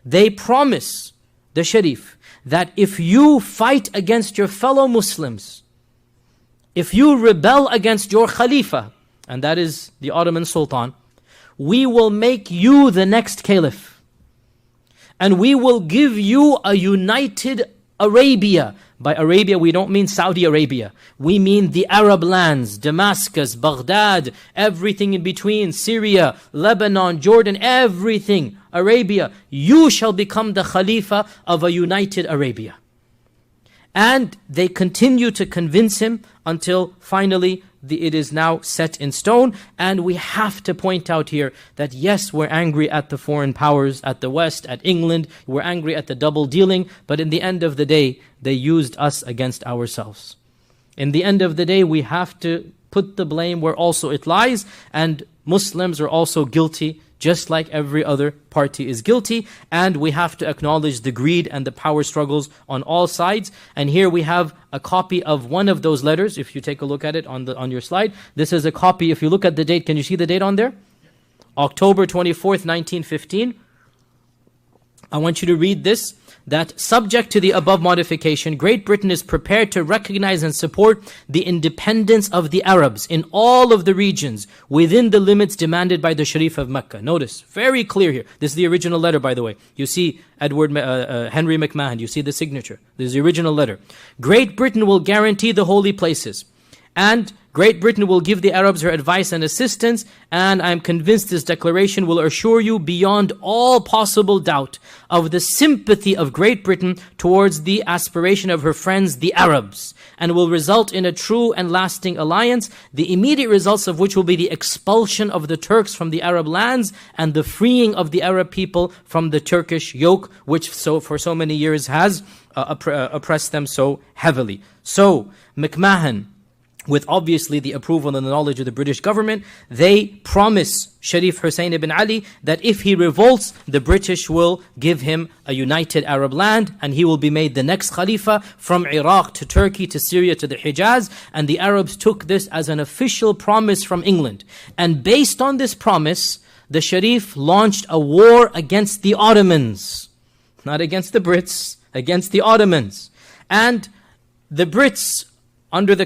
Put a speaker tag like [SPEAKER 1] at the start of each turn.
[SPEAKER 1] they promise the Sharif that if you fight against your fellow Muslims, if you rebel against your Khalifa, and that is the Ottoman Sultan, we will make you the next Caliph. And we will give you a united Arabia. By Arabia, we don't mean Saudi Arabia. We mean the Arab lands, Damascus, Baghdad, everything in between, Syria, Lebanon, Jordan, everything, Arabia. You shall become the Khalifa of a united Arabia. And they continue to convince him until finally it is now set in stone. And we have to point out here that yes, we're angry at the foreign powers, at the West, at England. We're angry at the double dealing. But in the end of the day, they used us against ourselves. In the end of the day, we have to put the blame where also it lies. And Muslims are also guilty, just like every other party is guilty. And we have to acknowledge the greed and the power struggles on all sides. And here we have a copy of one of those letters. If you take a look at it on your slide, this is a copy. If you look at the date, can you see the date on there? October 24th, 1915. I want you to read this. That subject to the above modification, Great Britain is prepared to recognize and support the independence of the Arabs in all of the regions within the limits demanded by the Sharif of Mecca. Notice, very clear here. This is the original letter, by the way. You see Henry McMahon, you see the signature. This is the original letter. Great Britain will guarantee the holy places, and Great Britain will give the Arabs her advice and assistance, and I'm convinced this declaration will assure you beyond all possible doubt of the sympathy of Great Britain towards the aspiration of her friends, the Arabs, and will result in a true and lasting alliance, the immediate results of which will be the expulsion of the Turks from the Arab lands and the freeing of the Arab people from the Turkish yoke, which for so many years has oppressed them so heavily. So, McMahon, with obviously the approval and the knowledge of the British government, they promise Sharif Hussein ibn Ali that if he revolts, the British will give him a united Arab land and he will be made the next Khalifa from Iraq to Turkey to Syria to the Hijaz. And the Arabs took this as an official promise from England. And based on this promise, the Sharif launched a war against the Ottomans. Not against the Brits, against the Ottomans. And the Brits, under the